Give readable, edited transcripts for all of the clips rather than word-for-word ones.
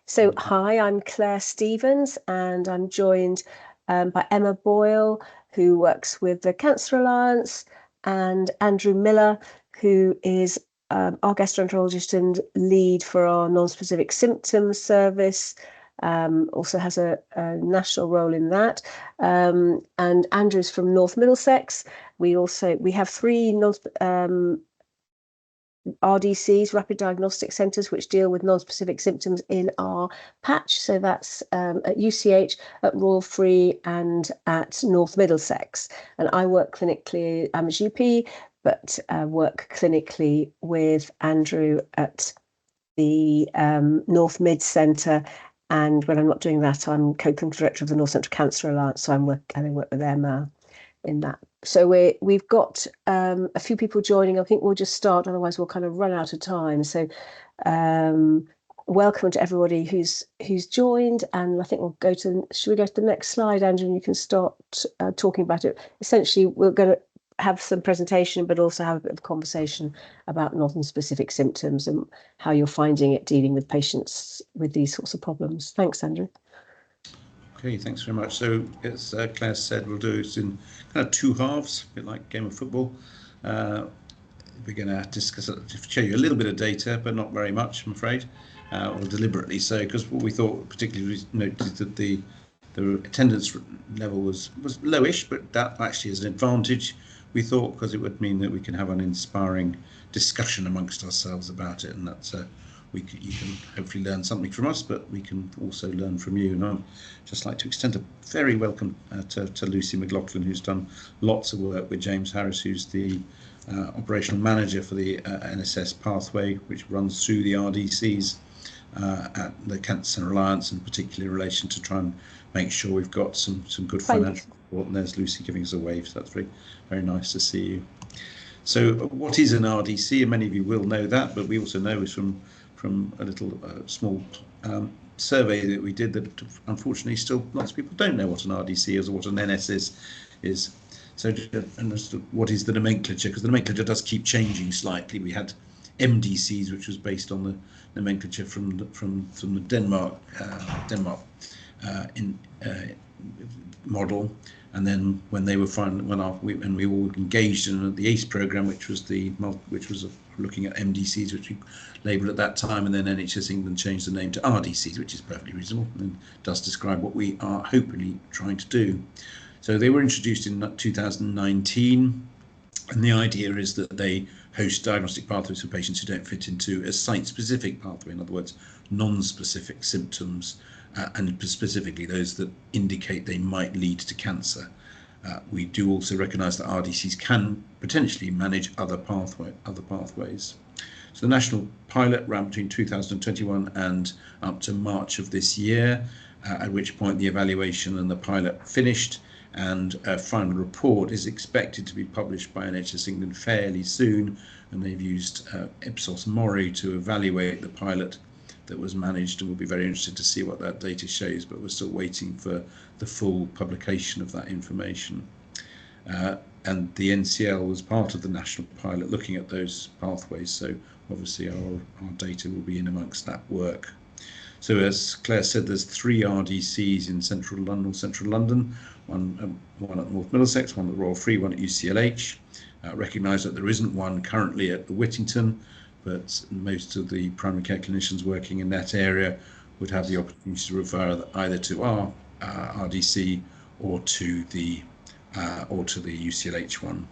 So, hi, I'm Claire Stevens, and I'm joined by Emma Boyle, who works with the Cancer Alliance, and Andrew Millar, who is our gastroenterologist and lead for our non-specific symptoms service. Also has a national role in that. And Andrew's from North Middlesex. We have three RDCs, rapid diagnostic centres, which deal with non-specific symptoms in our patch. So that's at UCH, at Royal Free, and at North Middlesex. And I work clinically, I'm a GP, but work clinically with Andrew at the North Mid Centre. And when I'm not doing that, I'm co-clinical director of the North Central Cancer Alliance. So I work with Emma in that. So we've got a few people joining. I think we'll just start, otherwise we'll kind of run out of time. So welcome to everybody who's joined, and I think should we go to the next slide, Andrew, and you can start talking about it. Essentially, we're going to have some presentation, but also have a bit of conversation about non-specific symptoms and how you're finding it dealing with patients with these sorts of problems. Thanks, Andrew. Okay, thanks very much. So, as Claire said, we'll do it in kind of two halves, a bit like a game of football. We're going to discuss it, show you a little bit of data, but not very much, I'm afraid, or deliberately so, because what we thought particularly noted that the attendance level was lowish, but that actually is an advantage, we thought, because it would mean that we can have an inspiring discussion amongst ourselves about it, and that's you can hopefully learn something from us, but we can also learn from you. And I'd just like to extend a very welcome to Lucy McLaughlin, who's done lots of work with James Harris, who's the operational manager for the NSS pathway, which runs through the RDCs at the Cancer Alliance, in particular in relation to try and make sure we've got some good financial support. And there's Lucy giving us a wave, so that's very, very nice to see you. So what is an RDC? And many of you will know that, but we also know is from a little small survey that we did that unfortunately still lots of people don't know what an RDC is or what an NSS is. So, and what is the nomenclature? Because the nomenclature does keep changing slightly. We had MDCs, which was based on the nomenclature from the Denmark model. And then when they were when we all engaged in the ACE program, which was looking at MDCs, which we labelled at that time, and then NHS England changed the name to RDCs, which is perfectly reasonable and does describe what we are hopefully trying to do. So they were introduced in 2019, and the idea is that they host diagnostic pathways for patients who don't fit into a site-specific pathway, in other words, non-specific symptoms, and specifically those that indicate they might lead to cancer. We do also recognise that RDCs can potentially manage other pathways. So the national pilot ran between 2021 and up to March of this year, at which point the evaluation and the pilot finished, and a final report is expected to be published by NHS England fairly soon, and they've used Ipsos Mori to evaluate the pilot that was managed, and we'll be very interested to see what that data shows, but we're still waiting for the full publication of that information. And the NCL was part of the national pilot looking at those pathways, so obviously our data will be in amongst that work. So as Claire said, there's three RDCs in central London, one at North Middlesex, one at Royal Free, one at UCLH. Recognise that there isn't one currently at the Whittington, but most of the primary care clinicians working in that area would have the opportunity to refer either to our RDC or to the UCLH one.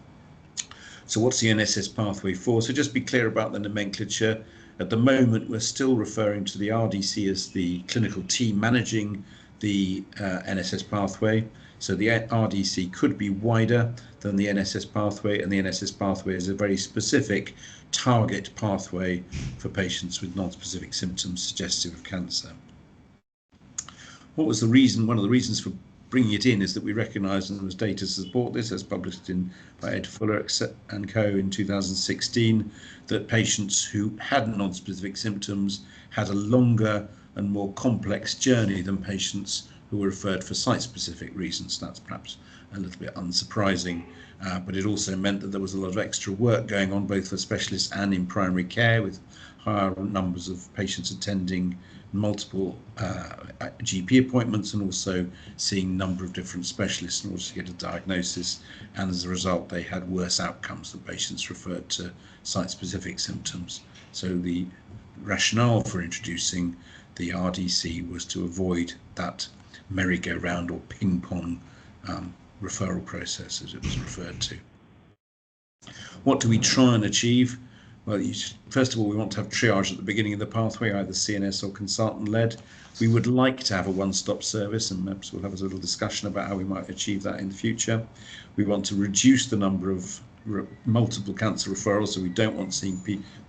So what's the NSS pathway for? So just be clear about the nomenclature. At the moment, we're still referring to the RDC as the clinical team managing the NSS pathway. So the RDC could be wider than the NSS pathway, and the NSS pathway is a very specific target pathway for patients with non-specific symptoms suggestive of cancer. What was the reason? One of the reasons for bringing it in is that we recognise, and there was data to support this, as published by Ed Fuller and co. in 2016, that patients who had non-specific symptoms had a longer and more complex journey than patients who were referred for site-specific reasons. That's perhaps a little bit unsurprising, but it also meant that there was a lot of extra work going on both for specialists and in primary care, with higher numbers of patients attending multiple GP appointments and also seeing a number of different specialists in order to get a diagnosis, and as a result they had worse outcomes. The patients referred to site-specific symptoms. So the rationale for introducing the RDC was to avoid that merry-go-round or ping-pong referral process, as it was referred to. What do we try and achieve? Well, first of all, we want to have triage at the beginning of the pathway, either CNS or consultant-led. We would like to have a one-stop service, and perhaps we'll have a little discussion about how we might achieve that in the future. We want to reduce the number of multiple cancer referrals, so we don't want seeing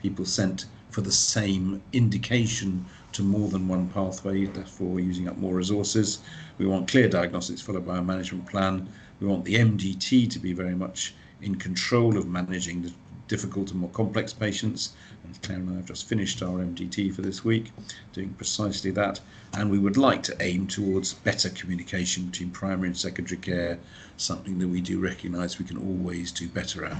people sent for the same indication to more than one pathway, therefore we're using up more resources. We want clear diagnostics followed by a management plan. We want the MDT to be very much in control of managing the difficult and more complex patients, and Claire and I have just finished our MDT for this week, doing precisely that. And we would like to aim towards better communication between primary and secondary care, something that we do recognise we can always do better at.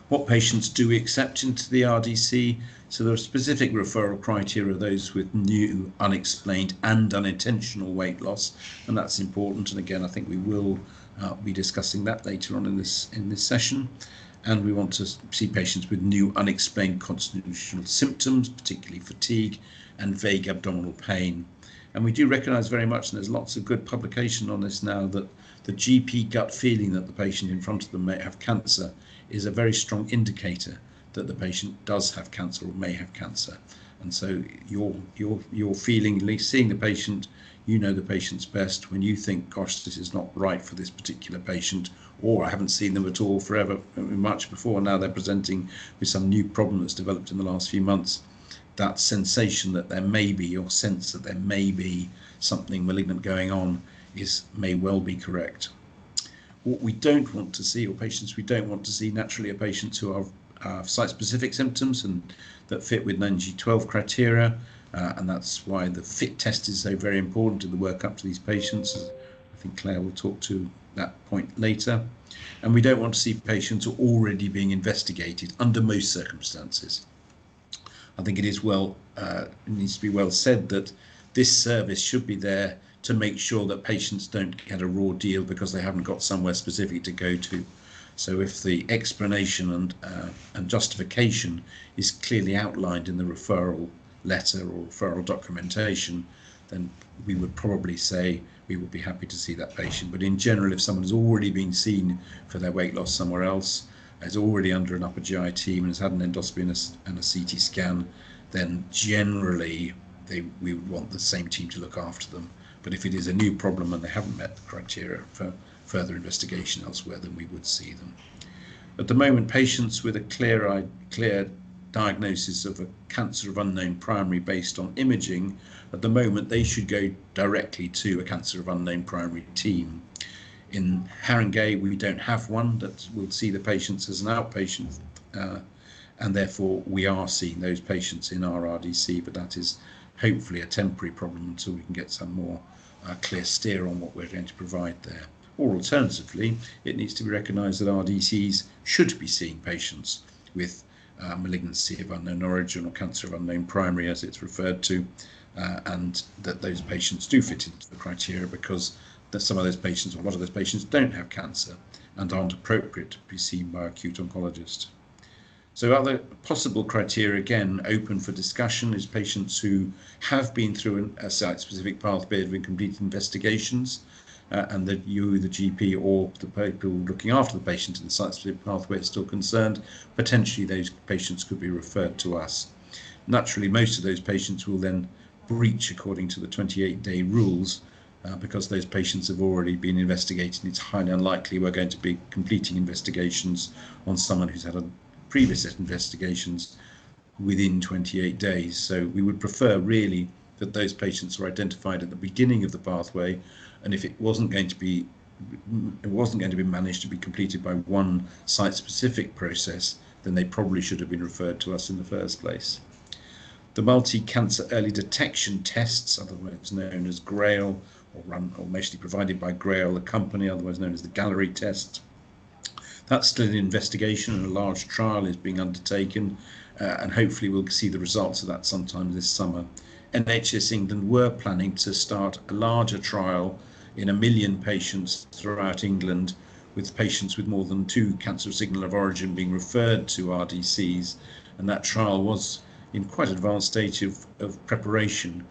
What patients do we accept into the RDC? So there are specific referral criteria, those with new, unexplained and unintentional weight loss, and that's important. And again, I think we will be discussing that later on in this session. And we want to see patients with new unexplained constitutional symptoms, particularly fatigue and vague abdominal pain. And we do recognise very much, and there's lots of good publication on this now, that the GP gut feeling that the patient in front of them may have cancer is a very strong indicator that the patient does have cancer or may have cancer. And so your feeling, at least seeing the patient, you know the patient's best. When you think, gosh, this is not right for this particular patient, or I haven't seen them at all forever, much before, now they're presenting with some new problem that's developed in the last few months, that sensation that there may be, or sense that there may be something malignant going on, may well be correct. What we don't want to see, or patients we don't want to see, naturally are patients who are site-specific symptoms and that fit with NG12 criteria, and that's why the FIT test is so very important in the workup to these patients. I think Claire will talk to that point later. And we don't want to see patients who are already being investigated under most circumstances. I think it is it needs to be well said that this service should be there to make sure that patients don't get a raw deal because they haven't got somewhere specific to go to. So if the explanation and justification is clearly outlined in the referral letter or referral documentation, then we would probably say we would be happy to see that patient. But in general, if someone has already been seen for their weight loss somewhere else, is already under an upper GI team and has had an endoscopy and a CT scan, then generally we would want the same team to look after them. But if it is a new problem and they haven't met the criteria for further investigation elsewhere, then we would see them. At the moment, patients with a clear diagnosis of a cancer of unknown primary based on imaging, at the moment they should go directly to a cancer of unknown primary team. In Haringey, we don't have one that will see the patients as an outpatient, and therefore we are seeing those patients in our RDC, but that is hopefully a temporary problem until we can get some more clear steer on what we're going to provide there. Or alternatively, it needs to be recognised that RDCs should be seeing patients with malignancy of unknown origin or cancer of unknown primary, as it's referred to, and that those patients do fit into the criteria because some of those patients, or a lot of those patients, don't have cancer and aren't appropriate to be seen by an acute oncologist. So other possible criteria, again, open for discussion, is patients who have been through a site-specific pathway, have been completed investigations, and that you, the GP, or the people looking after the patient in the site-specific pathway are still concerned. Potentially those patients could be referred to us. Naturally, most of those patients will then breach according to the 28-day rules, because those patients have already been investigated. It's highly unlikely we're going to be completing investigations on someone who's had a previous investigations within 28 days. So we would prefer really that those patients were identified at the beginning of the pathway, and if it wasn't going to be managed to be completed by one site-specific process, then they probably should have been referred to us in the first place. The multi-cancer early detection tests, otherwise known as GRAIL, or mostly provided by GRAIL, the company, otherwise known as the Galleri test. That's still in investigation, and a large trial is being undertaken, and hopefully we'll see the results of that sometime this summer. NHS England were planning to start a larger trial in 1 million patients throughout England, with patients with more than 2 cancer signal of origin being referred to RDCs, and that trial was in quite advanced stage of preparation,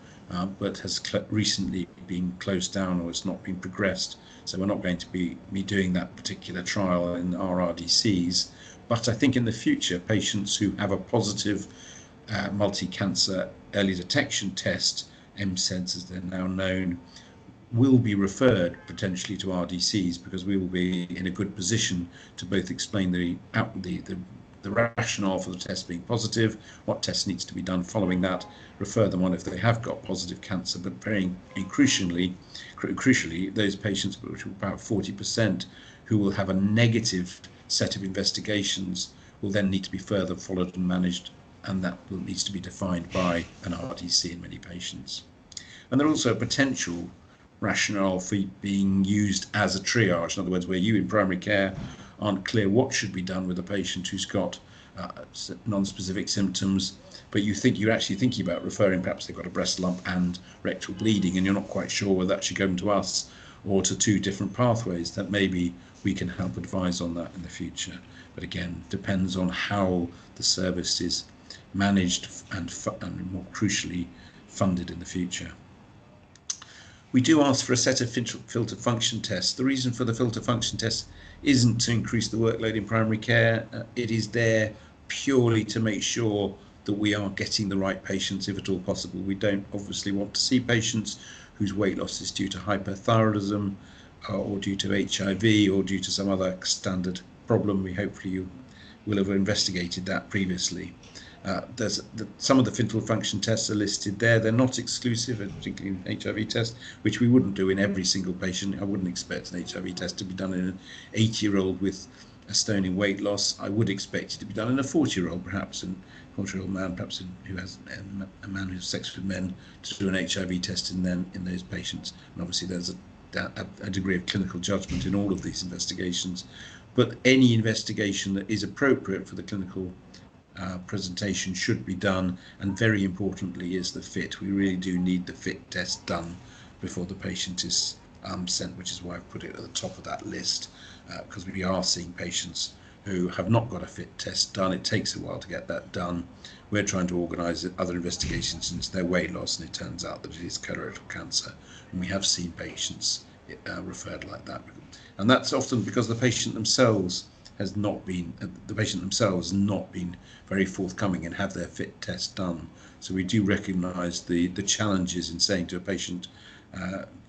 but has recently been closed down, or it's not been progressed. So we're not going to be doing that particular trial in our RDCs. But I think in the future, patients who have a positive multi-cancer early detection test, MCEDs as they're now known, will be referred potentially to RDCs, because we will be in a good position to both explain the rationale for the test being positive, what test needs to be done following that, refer them on if they have got positive cancer, but very crucially, those patients, which are about 40%, who will have a negative set of investigations, will then need to be further followed and managed, and that needs to be defined by an RDC in many patients. And there's also a potential rationale for being used as a triage. In other words, where you in primary care aren't clear what should be done with a patient who's got non-specific symptoms, but you're actually thinking about referring, perhaps they've got a breast lump and rectal bleeding, and you're not quite sure whether that should go to us or to 2 different pathways, that maybe we can help advise on that in the future. But again, depends on how the service is managed and more crucially funded in the future. We do ask for a set of filter function tests. The reason for the filter function test isn't to increase the workload in primary care. It is there purely to make sure that we are getting the right patients, if at all possible. We don't obviously want to see patients whose weight loss is due to hyperthyroidism or due to HIV or due to some other standard problem. Hopefully you will have investigated that previously. Some of the filter function tests are listed there. They're not exclusive, particularly in HIV test, which we wouldn't do in every single patient. I wouldn't expect an HIV test to be done in an 80-year-old with a stone in weight loss. I would expect it to be done in a 40-year-old, perhaps, and 40-year-old man, perhaps who has a man who has sex with men, to do an HIV test in those patients. And obviously there's a degree of clinical judgment in all of these investigations. But any investigation that is appropriate for the clinical presentation should be done, and very importantly is the fit. We really do need the fit test done before the patient is sent, which is why I've put it at the top of that list, because we are seeing patients who have not got a fit test done. It takes a while to get that done. We're trying to organise other investigations into their weight loss, and it turns out that it is colorectal cancer, and we have seen patients referred like that, and that's often because the patient themselves has not been very forthcoming and have their fit test done. So we do recognise the challenges in saying to a patient,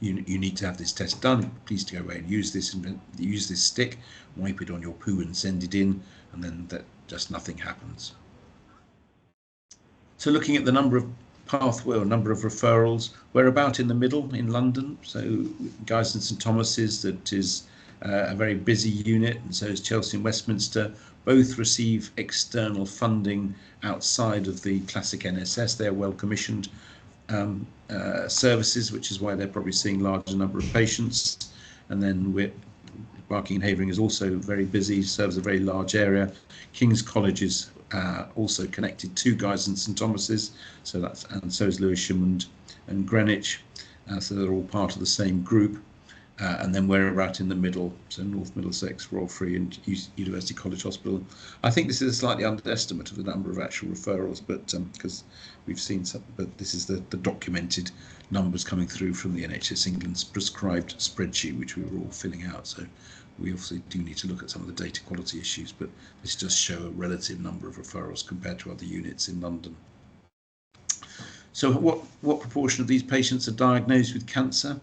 you need to have this test done. Please go away and use this stick, wipe it on your poo and send it in, and then just nothing happens. So looking at the number of pathway or number of referrals, we're about in the middle in London. So Guy's and St Thomas's, that is a very busy unit, and so is Chelsea and Westminster. Both receive external funding outside of the classic NSS. They're well commissioned services, which is why they're probably seeing larger number of patients. And then Barking and Havering is also very busy, serves a very large area. King's College is also connected to Guy's and St Thomas's, and so is Lewisham and Greenwich. So they're all part of the same group. And then we're right in the middle, so North Middlesex, Royal Free and University College Hospital. I think this is a slightly underestimate of the number of actual referrals, but because we've seen some, but this is the documented numbers coming through from the NHS England's prescribed spreadsheet, which we were all filling out. So we obviously do need to look at some of the data quality issues, but this does show a relative number of referrals compared to other units in London. So what proportion of these patients are diagnosed with cancer?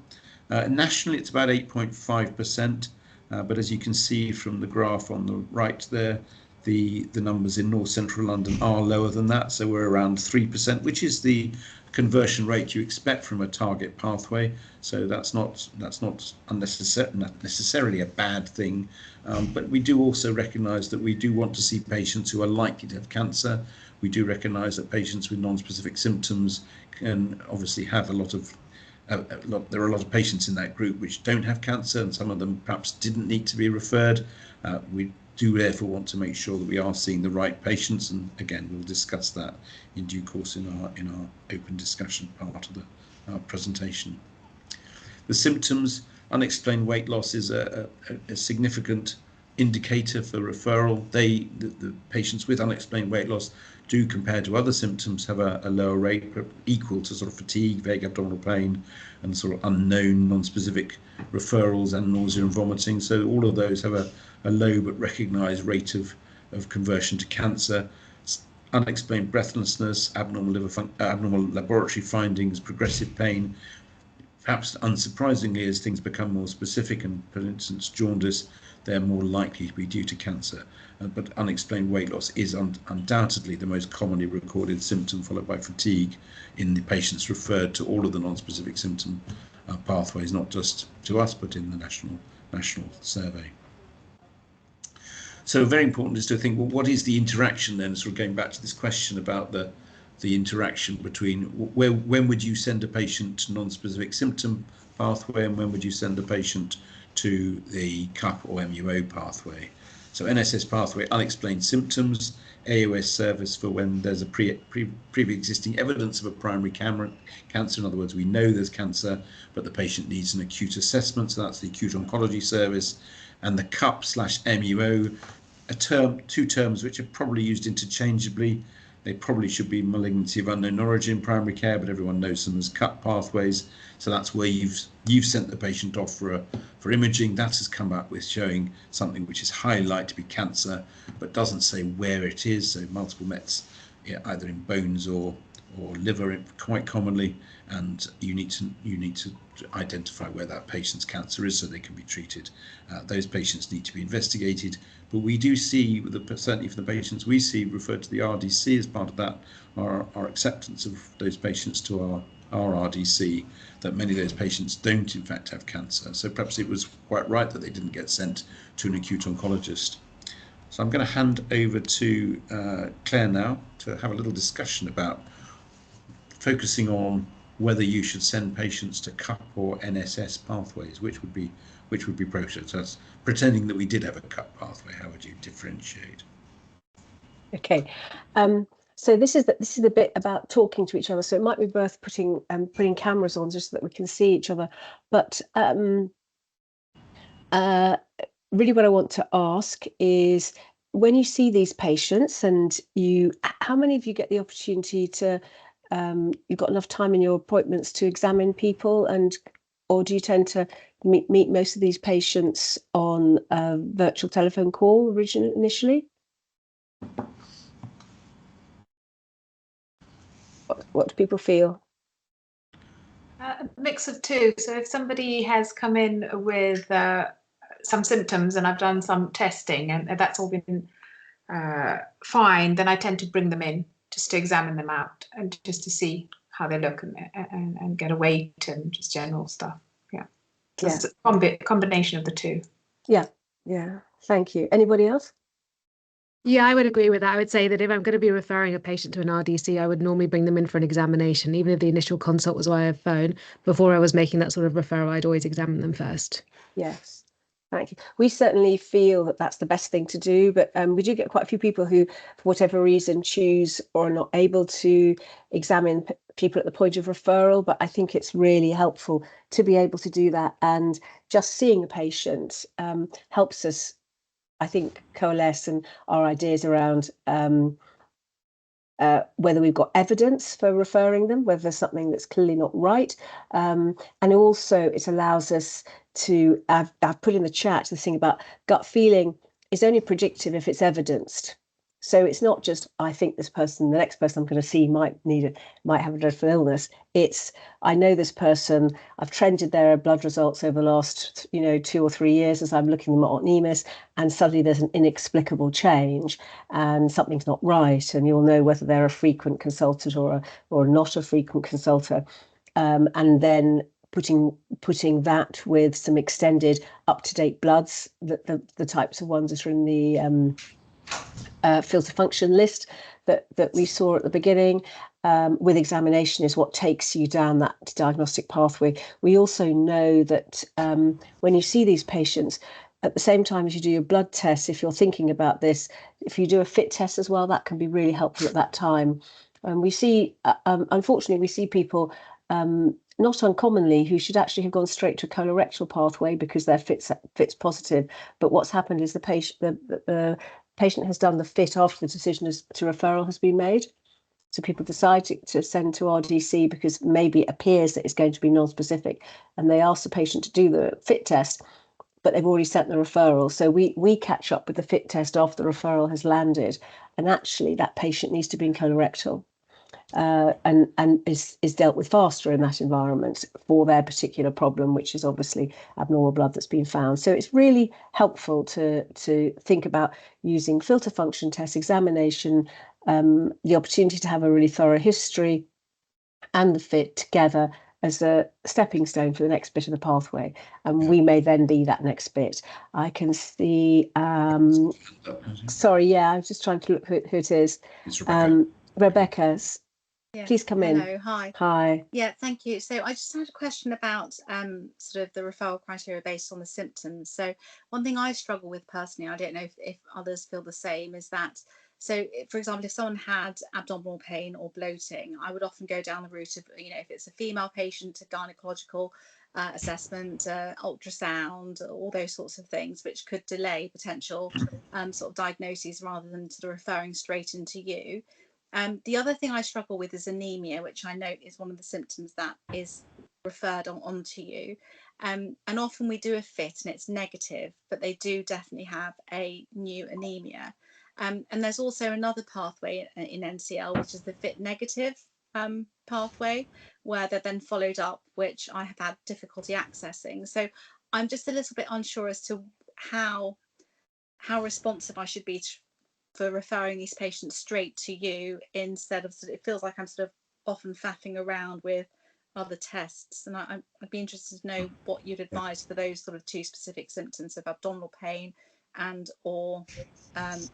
Nationally, it's about 8.5%, but as you can see from the graph on the right there, the numbers in North Central London are lower than that, so we're around 3%, which is the conversion rate you expect from a target pathway. So that's not necessarily a bad thing, but we do also recognise that we do want to see patients who are likely to have cancer. We do recognise that patients with non-specific symptoms can obviously have there are a lot of patients in that group which don't have cancer, and some of them perhaps didn't need to be referred. We do therefore want to make sure that we are seeing the right patients, and again we'll discuss that in due course in our open discussion part of our presentation. The symptoms, unexplained weight loss is a significant indicator for referral. The patients with unexplained weight loss do, compared to other symptoms, have a lower rate, equal to sort of fatigue, vague abdominal pain, and sort of unknown non-specific referrals and nausea and vomiting. So all of those have a low but recognised rate of conversion to cancer. Unexplained breathlessness, abnormal laboratory findings, progressive pain. Perhaps unsurprisingly, as things become more specific, and for instance jaundice, they're more likely to be due to cancer. But unexplained weight loss is undoubtedly the most commonly recorded symptom, followed by fatigue in the patients referred to all of the non-specific symptom pathways, not just to us, but in the national survey. So very important is to think, well, what is the interaction then? Sort of going back to this question about the interaction between when would you send a patient to non-specific symptom pathway, and when would you send a patient to the CUP or MUO pathway. So NSS pathway, unexplained symptoms, AOS service for when there's a pre-existing evidence of a primary cancer. In other words, we know there's cancer, but the patient needs an acute assessment. So that's the acute oncology service. And the CUP/MUO, two terms which are probably used interchangeably. They probably should be malignancy of unknown origin primary care, but everyone knows them as CUP pathways. So that's where you've sent the patient off for imaging. That has come back with showing something which is highly likely to be cancer, but doesn't say where it is. So multiple mets, either in bones or liver, quite commonly, and you need to identify where that patient's cancer is so they can be treated. Those patients need to be investigated, but we do see, certainly for the patients we see referred to the RDC as part of that, our acceptance of those patients to our RDC, that many of those patients don't in fact have cancer. So perhaps it was quite right that they didn't get sent to an acute oncologist. So I'm going to hand over to Claire now to have a little discussion about focusing on whether you should send patients to CUP or NSS pathways, which would be appropriate. So that's pretending that we did have a CUP pathway. How would you differentiate? Okay, so this is the bit about talking to each other. So it might be worth putting cameras on just so that we can see each other. But really, what I want to ask is, when you see these patients, and how many of you get the opportunity to you've got enough time in your appointments to examine people, or do you tend to meet most of these patients on a virtual telephone call initially? What do people feel? A mix of two. So if somebody has come in with some symptoms and I've done some testing and that's all been fine, then I tend to bring them in just to examine them out and just to see how they look and get a weight and just general stuff. Yeah. So it's a combination of the two. Yeah. Thank you. Anybody else? Yeah, I would agree with that. I would say that if I'm going to be referring a patient to an RDC, I would normally bring them in for an examination, even if the initial consult was via phone. Before I was making that sort of referral, I'd always examine them first. Yes. Thank you. We certainly feel that that's the best thing to do, but we do get quite a few people who, for whatever reason, choose or are not able to examine people at the point of referral. But I think it's really helpful to be able to do that, and just seeing a patient helps us, I think, coalesce and our ideas around whether we've got evidence for referring them, whether there's something that's clearly not right. And also it allows us to, I've put in the chat this thing about gut feeling is only predictive if it's evidenced. So it's not just, I think this person, the next person I'm going to see might have a dreadful illness. It's, I know this person, I've trended their blood results over the last 2 or 3 years as I'm looking them at EMIS, and suddenly there's an inexplicable change and something's not right, and you'll know whether they're a frequent consultant or not a frequent consultant. And then putting that with some extended up-to-date bloods, the types of ones that are in the filter function list that we saw at the beginning, with examination is what takes you down that diagnostic pathway. We also know that when you see these patients, at the same time as you do your blood tests, if you're thinking about this, if you do a fit test as well, that can be really helpful at that time. And we see, unfortunately, we see people not uncommonly who should actually have gone straight to a colorectal pathway because they're fits positive. But what's happened is the patient has done the fit after the decision to referral has been made. So people decide to send to RDC because maybe it appears that it's going to be non-specific, and they ask the patient to do the fit test, but they've already sent the referral. So we catch up with the fit test after the referral has landed, and actually that patient needs to be in colorectal. And is dealt with faster in that environment for their particular problem, which is obviously abnormal blood that's been found. So it's really helpful to think about using filter function test examination, the opportunity to have a really thorough history and the fit together as a stepping stone for the next bit of the pathway, and we may then be that next bit. I can see sorry, yeah, I was just trying to look who it is. It's Rebecca. Rebecca's. Yeah. Please come in. Hello, hi. Hi. Yeah, thank you. So I just had a question about sort of the referral criteria based on the symptoms. So one thing I struggle with personally, I don't know if others feel the same, is that, so for example, if someone had abdominal pain or bloating, I would often go down the route of, you know, if it's a female patient, a gynecological assessment, ultrasound, all those sorts of things, which could delay potential sort of diagnoses rather than sort of referring straight into you. The other thing I struggle with is anemia, which I note is one of the symptoms that is referred onto you. And often we do a fit and it's negative, but they do definitely have a new anemia. And there's also another pathway in NCL, which is the fit negative pathway, where they're then followed up, which I have had difficulty accessing. So I'm just a little bit unsure as to how responsive I should be for referring these patients straight to you, instead of, it feels like I'm sort of often faffing around with other tests. And I'd be interested to know what you'd advise for those sort of two specific symptoms of abdominal pain and or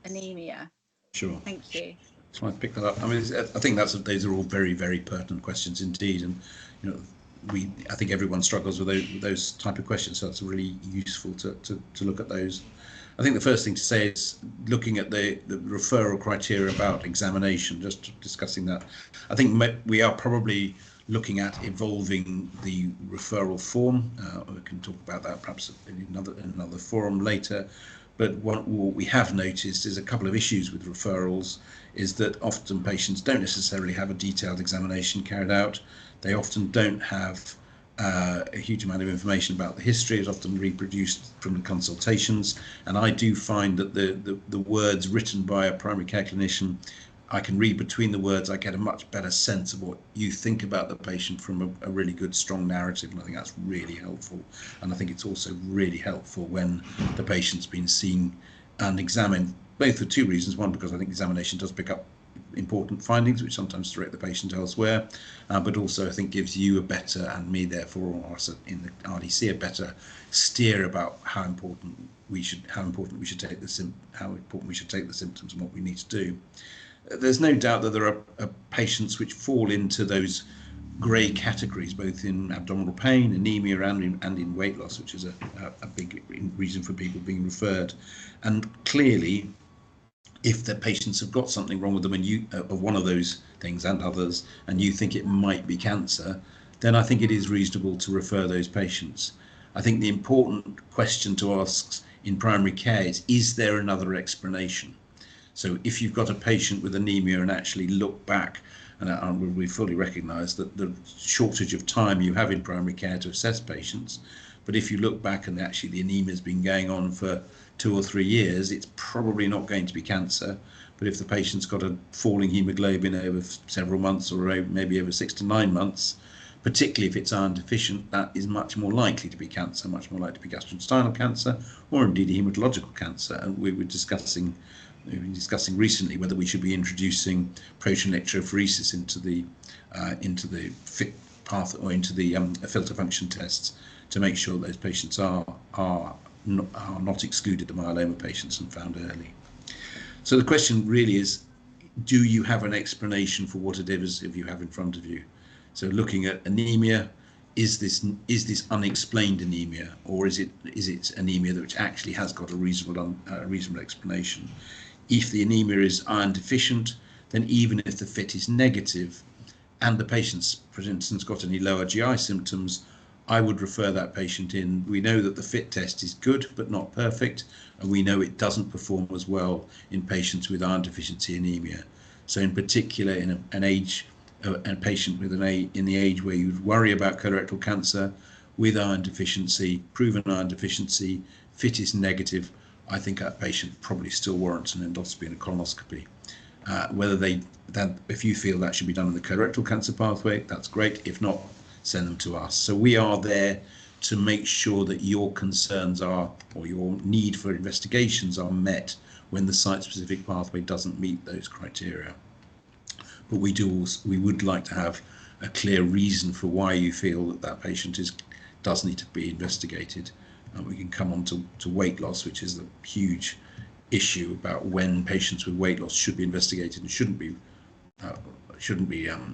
anemia. Sure. Thank you. So I pick that up. I mean, I think those are all very, very pertinent questions indeed, and you know, I think everyone struggles with those type of questions. So it's really useful to look at those. I think the first thing to say is looking at the referral criteria about examination, just discussing that. I think we are probably looking at evolving the referral form. We can talk about that perhaps in another forum later. But what we have noticed is a couple of issues with referrals is that often patients don't necessarily have a detailed examination carried out. They often don't have a huge amount of information about the history. Is often reproduced from the consultations, and I do find that the words written by a primary care clinician, I can read between the words. I get a much better sense of what you think about the patient from a really good, strong narrative, and I think that's really helpful. And I think it's also really helpful when the patient's been seen and examined, both for two reasons. One, because I think examination does pick up important findings which sometimes direct the patient elsewhere, but also I think gives you a better, and me therefore, or us in the RDC, a better steer about how important we should take the symptoms and what we need to do. There's no doubt that there are patients which fall into those grey categories, both in abdominal pain, anemia, and in weight loss, which is a big reason for people being referred. And clearly, if the patients have got something wrong with them, and you of one of those things and others, and you think it might be cancer, then I think it is reasonable to refer those patients. I think the important question to ask in primary care is there another explanation? So if you've got a patient with anemia and actually look back, and we fully recognise that the shortage of time you have in primary care to assess patients, but if you look back and actually the anemia has been going on for 2 or 3 years, it's probably not going to be cancer. But if the patient's got a falling hemoglobin over several months, or maybe over 6 to 9 months, particularly if it's iron deficient, that is much more likely to be cancer, much more likely to be gastrointestinal cancer, or indeed a hematological cancer. And we've been discussing recently whether we should be introducing protein electrophoresis into the fit path, or into the filter function tests, to make sure that those patients are not excluded, the myeloma patients, and found early. So the question really is, do you have an explanation for what it is if you have in front of you? So looking at anemia, is this unexplained anemia, or is it anemia which actually has got a reasonable explanation? If the anemia is iron deficient, then even if the FIT is negative and the patient's, for instance, got any lower GI symptoms, I would refer that patient in. We know that the FIT test is good but not perfect, and we know it doesn't perform as well in patients with iron deficiency anemia. So in particular, in a patient with in the age where you'd worry about colorectal cancer with iron deficiency, proven iron deficiency, FIT is negative, I think that patient probably still warrants an endoscopy and a colonoscopy. If you feel that should be done in the colorectal cancer pathway, that's great. If not, send them to us. So we are there to make sure that your concerns or your need for investigations are met when the site-specific pathway doesn't meet those criteria. But we would like to have a clear reason for why you feel that patient does need to be investigated. And we can come on to weight loss, which is the huge issue about when patients with weight loss should be investigated and shouldn't be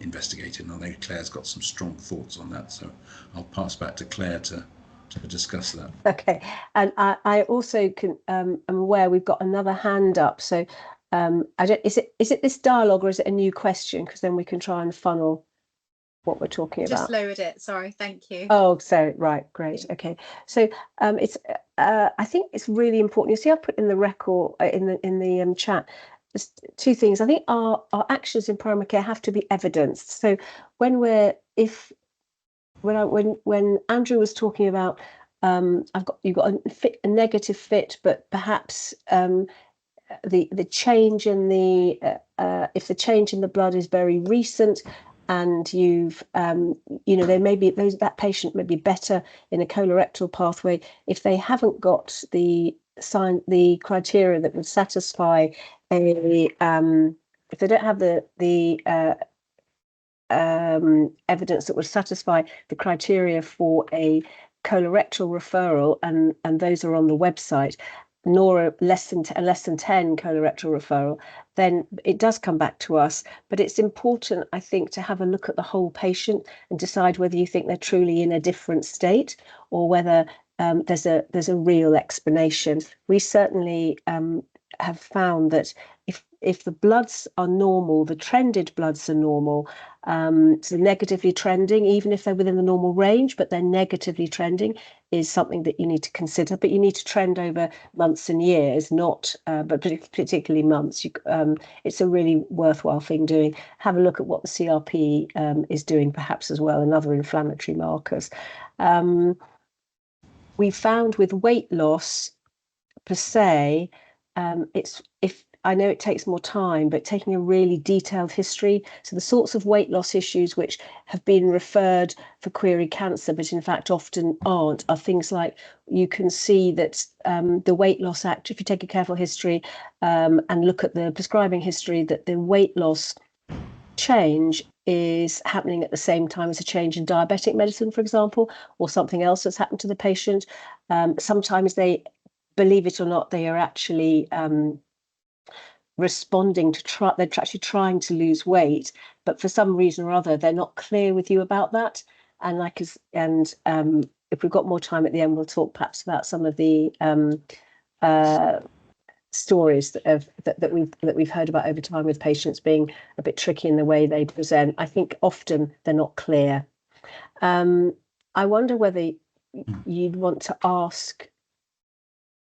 investigated. And I know Claire's got some strong thoughts on that, so I'll pass back to Claire to discuss that. Okay, and I also am aware we've got another hand up. So is it this dialogue or is it a new question? Because then we can try and funnel what we're talking about. Just lowered it. Sorry, thank you. Oh, so right, great. Okay, so it's I think it's really important. You see, I put in the record in the chat. There's two things. I think our actions in primary care have to be evidenced. So when Andrew was talking about you've got a negative FIT, but perhaps the change in the if the change in the blood is very recent, and you've there may be that patient may be better in a colorectal pathway if they haven't got the criteria that would satisfy if they don't have the evidence that would satisfy the criteria for a colorectal referral, and those are on the website, nor a less than 10 colorectal referral, then it does come back to us. But it's important, I think, to have a look at the whole patient and decide whether you think they're truly in a different state or whether there's a real explanation. We certainly have found that if the bloods are normal, the trended bloods are normal, so negatively trending, even if they're within the normal range, but they're negatively trending, is something that you need to consider. But you need to trend over months and years, not but particularly months. It's a really worthwhile thing doing. Have a look at what the CRP is doing, perhaps as well, and other inflammatory markers. We found with weight loss per se, I know it takes more time, but taking a really detailed history. So the sorts of weight loss issues which have been referred for query cancer, but in fact often aren't, are things like you can see that the Weight Loss Act, if you take a careful history and look at the prescribing history, that the weight loss change is happening at the same time as a change in diabetic medicine, for example, or something else that's happened to the patient. Sometimes they, believe it or not, they are actually responding to they're actually trying to lose weight, but for some reason or other they're not clear with you about that. And if we've got more time at the end, we'll talk perhaps about some of the stories that we've heard about over time with patients being a bit tricky in the way they present. I think often they're not clear. I wonder whether you'd want to ask,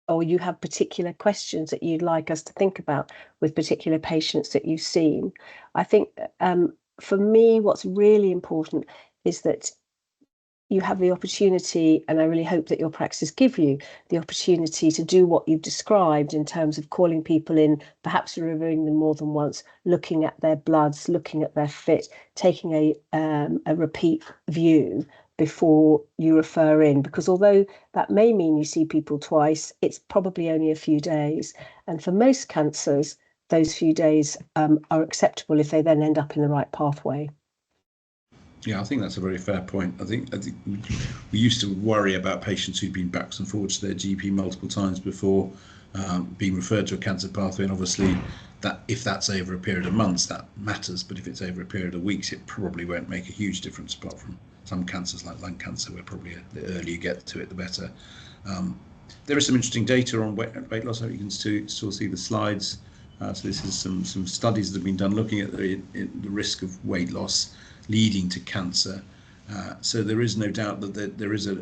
or you have particular questions that you'd like us to think about with particular patients that you've seen. I think for me, what's really important is that you have the opportunity, and I really hope that your practices give you the opportunity to do what you've described in terms of calling people in, perhaps reviewing them more than once, looking at their bloods, looking at their FIT, taking a repeat view before you refer in, because although that may mean you see people twice, it's probably only a few days. And for most cancers, those few days are acceptable if they then end up in the right pathway. Yeah, I think that's a very fair point. I think we used to worry about patients who'd been backwards and forwards to their GP multiple times before being referred to a cancer pathway, and obviously that if that's over a period of months, that matters, but if it's over a period of weeks, it probably won't make a huge difference apart from some cancers like lung cancer, where probably the earlier you get to it, the better. There is some interesting data on weight loss. You can still see the slides. So this is some studies that have been done looking at the risk of weight loss leading to cancer. So there is no doubt that there is a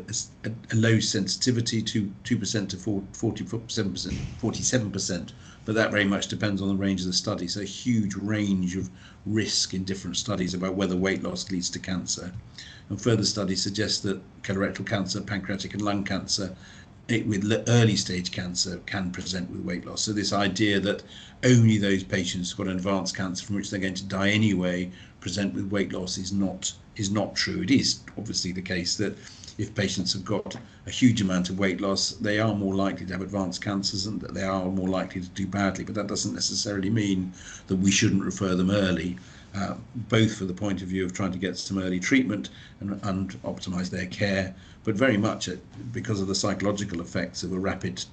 low sensitivity to 2% to 47%, but that very much depends on the range of the study. So a huge range of risk in different studies about whether weight loss leads to cancer. And further studies suggest that colorectal cancer, pancreatic and lung cancer, with early stage cancer, can present with weight loss. So this idea that only those patients who've got an advanced cancer from which they're going to die anyway present with weight loss is not true. It is obviously the case that if patients have got a huge amount of weight loss, they are more likely to have advanced cancers and that they are more likely to do badly. But that doesn't necessarily mean that we shouldn't refer them early, both for the point of view of trying to get some early treatment and optimize their care, but very much because of the psychological effects of a rapid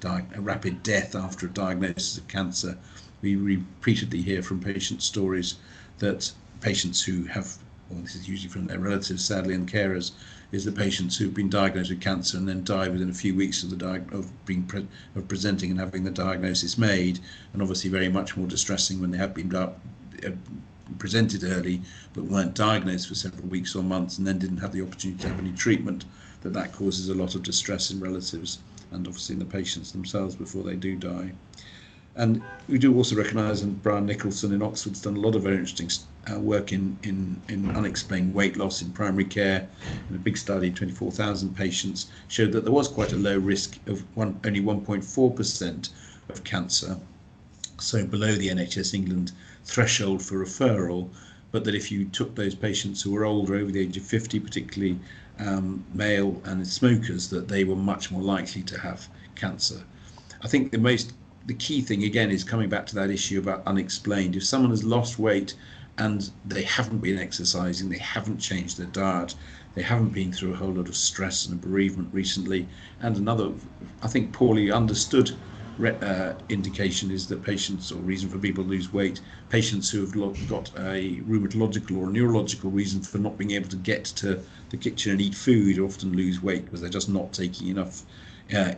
death after a diagnosis of cancer. We repeatedly hear from patient stories that patients who have, well, this is usually from their relatives, sadly, and carers, is the patients who've been diagnosed with cancer and then die within a few weeks of presenting and having the diagnosis made, and obviously very much more distressing when they have been presented early but weren't diagnosed for several weeks or months and then didn't have the opportunity to have any treatment. That causes a lot of distress in relatives and obviously in the patients themselves before they do die. And we do also recognise, and Brian Nicholson in Oxford's done a lot of very interesting work in unexplained weight loss in primary care. In a big study, 24,000 patients, showed that there was quite a low risk of only 1.4% of cancer, so below the NHS England threshold for referral, but that if you took those patients who were older, over the age of 50, particularly male and smokers, that they were much more likely to have cancer. I think the key thing again is coming back to that issue about unexplained. If someone has lost weight and they haven't been exercising, they haven't changed their diet, they haven't been through a whole lot of stress and bereavement recently, and another, I think, poorly understood indication is that patients, or reason for people to lose weight, patients who have got a rheumatological or neurological reason for not being able to get to the kitchen and eat food often lose weight because they're just not taking enough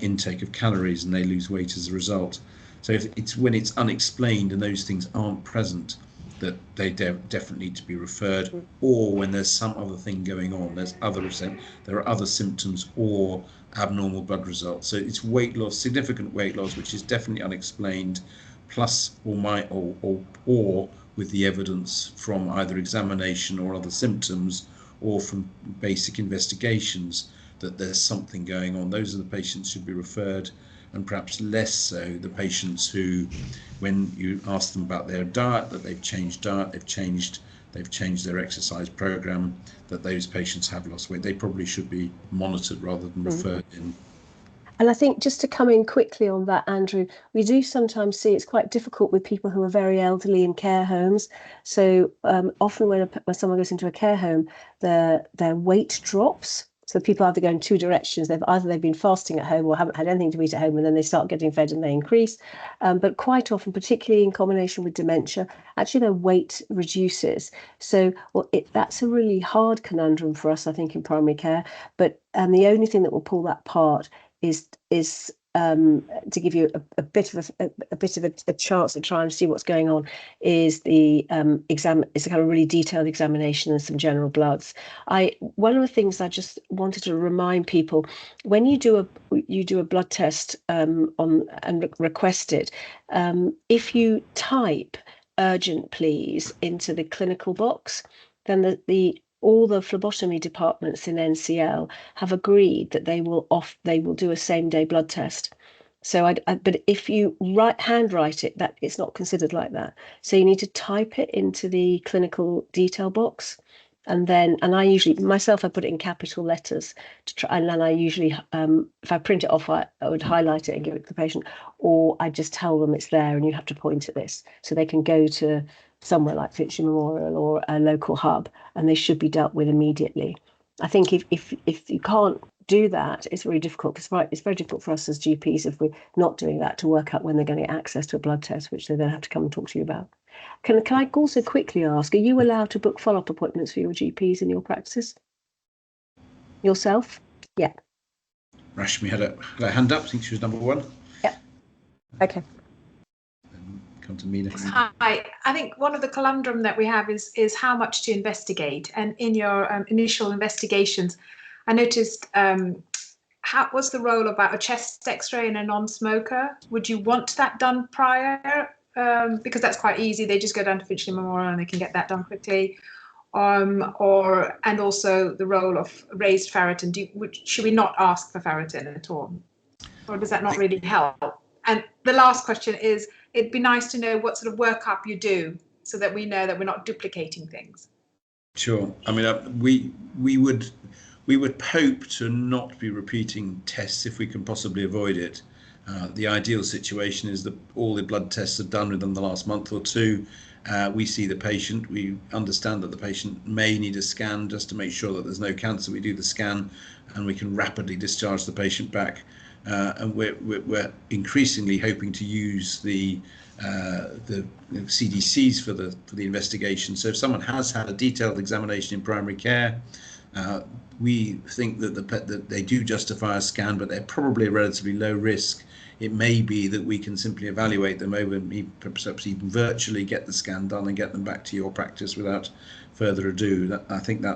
intake of calories, and they lose weight as a result. So if it's when it's unexplained and those things aren't present, that they definitely need to be referred, or when there's some other thing going on, there are other symptoms or abnormal blood results. So it's weight loss, significant weight loss, which is definitely unexplained, plus or with the evidence from either examination or other symptoms or from basic investigations that there's something going on. Those are the patients who should be referred, and perhaps less so the patients who, when you ask them about their diet, that they've changed diet, they've changed their exercise program, that those patients have lost weight. They probably should be monitored rather than referred in. And I think just to come in quickly on that, Andrew, we do sometimes see it's quite difficult with people who are very elderly in care homes. So often when someone goes into a care home, their weight drops. So people either go in two directions. They've been fasting at home or haven't had anything to eat at home, and then they start getting fed and they increase. But quite often, particularly in combination with dementia, actually their weight reduces. So that's a really hard conundrum for us, I think, in primary care. But the only thing that will pull that apart is to give you a bit of a chance to try and see what's going on, is the exam. It's a kind of really detailed examination and some general bloods. One of the things I just wanted to remind people, when you do a blood test request it, if you type urgent please into the clinical box, then all the phlebotomy departments in NCL have agreed that they will do a same-day blood test. So but if you handwrite it, that it's not considered like that. So you need to type it into the clinical detail box, and I usually myself I put it in capital letters to try, and then I usually if I print it off, I would highlight it and give it to the patient, or I just tell them it's there and you have to point at this, so they can go to somewhere like Finchley Memorial or a local hub, and they should be dealt with immediately. I think if you can't do that, it's really difficult, because it's very difficult for us as GPs, if we're not doing that, to work out when they're going to get access to a blood test, which they then have to come and talk to you about. Can I also quickly ask, are you allowed to book follow-up appointments for your GPs in your practices? Yourself? Yeah. Rashmi had a hand up. I think she was number 1. Yeah. Okay. Then come to Mina. Hi. I think one of the conundrum that we have is how much to investigate. And in your initial investigations, I noticed what's the role about a chest X-ray in a non-smoker? Would you want that done prior? Because that's quite easy. They just go down to Finchley Memorial and they can get that done quickly. And also the role of raised ferritin. Should we not ask for ferritin at all, or does that not really help? And the last question is, it'd be nice to know what sort of workup you do so that we know that we're not duplicating things. Sure. I mean, we would hope to not be repeating tests if we can possibly avoid it. The ideal situation is that all the blood tests are done within the last month or 2. We see the patient, we understand that the patient may need a scan just to make sure that there's no cancer. We do the scan and we can rapidly discharge the patient back. And we're increasingly hoping to use the CDCs for the investigation. So if someone has had a detailed examination in primary care, we think that they do justify a scan, but they're probably a relatively low risk. It may be that we can simply evaluate them over, perhaps even virtually get the scan done and get them back to your practice without further ado. I think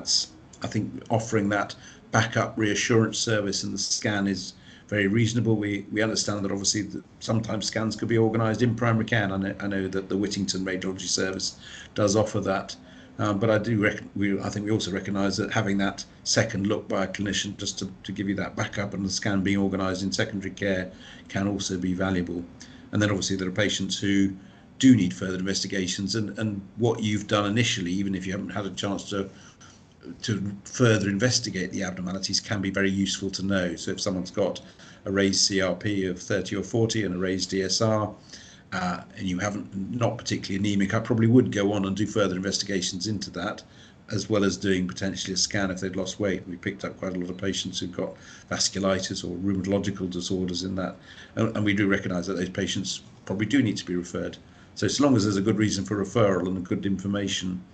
offering that backup reassurance service in the scan is very reasonable. We understand that obviously sometimes scans could be organised in primary care, and I know that the Whittington Radiology Service does offer that. But I think we also recognise that having that second look by a clinician just to give you that backup and the scan being organised in secondary care can also be valuable. And then obviously there are patients who do need further investigations, and what you've done initially, even if you haven't had a chance to further investigate the abnormalities, can be very useful to know. So if someone's got a raised CRP of 30 or 40 and a raised DSR, and you not particularly anemic, I probably would go on and do further investigations into that, as well as doing potentially a scan if they'd lost weight. We picked up quite a lot of patients who've got vasculitis or rheumatological disorders in that, and we do recognise that those patients probably do need to be referred. So as long as there's a good reason for referral and good information,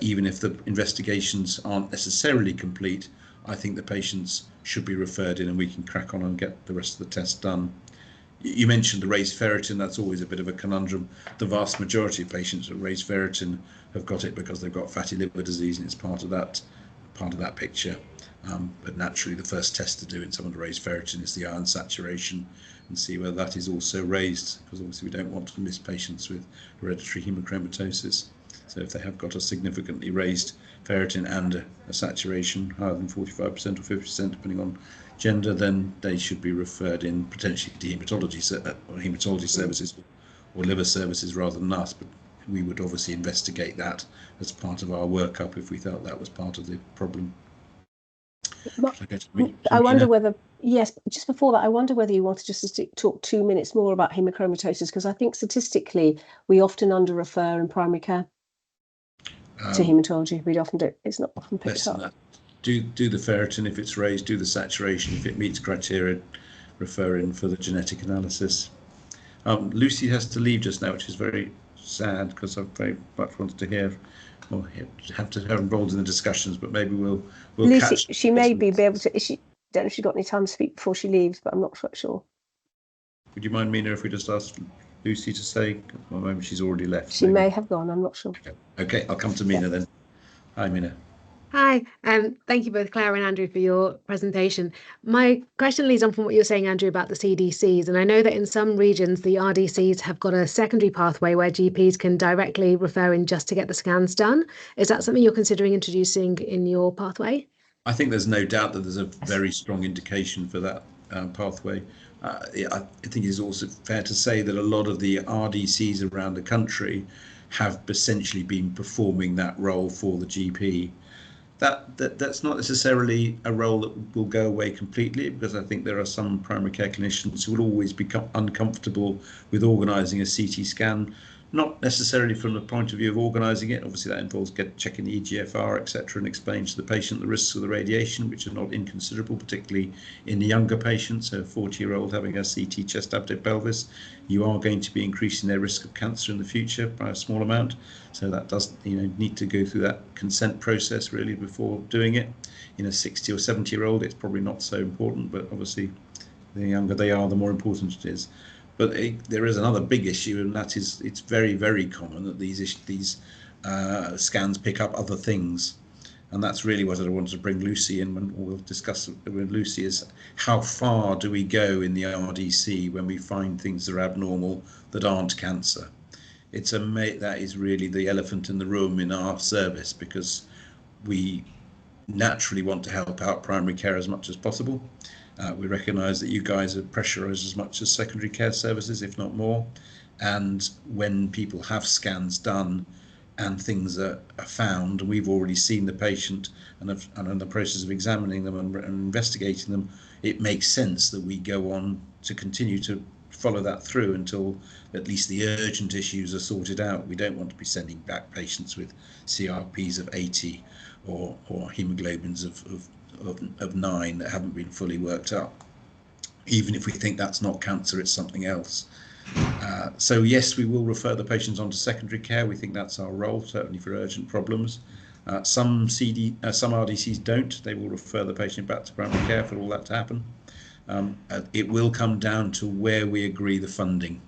even if the investigations aren't necessarily complete, I think the patients should be referred in and we can crack on and get the rest of the tests done. You mentioned the raised ferritin. That's always a bit of a conundrum. The vast majority of patients with raised ferritin have got it because they've got fatty liver disease, and it's part of that picture. But naturally, the first test to do in someone with raised ferritin is the iron saturation and see whether that is also raised, because obviously we don't want to miss patients with hereditary hemochromatosis. So if they have got a significantly raised ferritin and a saturation higher than 45% or 50%, depending on gender, then they should be referred in potentially to hematology services or liver services rather than us. But we would obviously investigate that as part of our workup if we felt that was part of the problem. I wonder whether, yes, just before that, I wonder whether you wanted just to talk 2 minutes more about hemochromatosis, because I think statistically we often under-refer in primary care to haematology. We often do. It's not often picked up. That. Do the ferritin if it's raised, do the saturation if it meets criteria, refer in for the genetic analysis. Lucy has to leave just now, which is very sad, because I very much wanted to hear or have to her involved in the discussions, but maybe we'll Lucy, catch. She may be able to. Don't know if she's got any time to speak before she leaves, but I'm not sure. Would you mind, Mina, if we just ask Lucy to say? Well, maybe she's already left. She may have gone. I'm not sure. Okay, I'll come to Mina then. Hi, Mina. Hi, thank you both, Claire and Andrew, for your presentation. My question leads on from what you were saying, Andrew, about the CDCs. And I know that in some regions, the RDCs have got a secondary pathway where GPs can directly refer in just to get the scans done. Is that something you're considering introducing in your pathway? I think there's no doubt that there's a very strong indication for that pathway. I think it's also fair to say that a lot of the RDCs around the country have essentially been performing that role for the GP. That's not necessarily a role that will go away completely, because I think there are some primary care clinicians who will always become uncomfortable with organising a CT scan, not necessarily from the point of view of organising it. Obviously, that involves checking the EGFR, etc., and explaining to the patient the risks of the radiation, which are not inconsiderable, particularly in the younger patients. So a 40-year-old having a CT chest abdo-pelvis, you are going to be increasing their risk of cancer in the future by a small amount. So that does, need to go through that consent process really before doing it. In a 60 or 70-year-old, it's probably not so important, but obviously the younger they are, the more important it is. But there is another big issue, and that is it's very, very common that these scans pick up other things. And that's really what I wanted to bring Lucy in when we'll discuss with Lucy, is how far do we go in the RDC when we find things that are abnormal that aren't cancer? That is really the elephant in the room in our service, because we naturally want to help out primary care as much as possible. We recognise that you guys are pressurised as much as secondary care services, if not more. And when people have scans done and things are found, and we've already seen the patient and are in the process of examining them and investigating them, it makes sense that we go on to continue to follow that through until at least the urgent issues are sorted out. We don't want to be sending back patients with CRPs of 80 or hemoglobins of 9 that haven't been fully worked up. Even if we think that's not cancer, it's something else. So yes, we will refer the patients on to secondary care. We think that's our role, certainly for urgent problems. Some RDCs don't. They will refer the patient back to primary care for all that to happen. It will come down to where we agree the funding,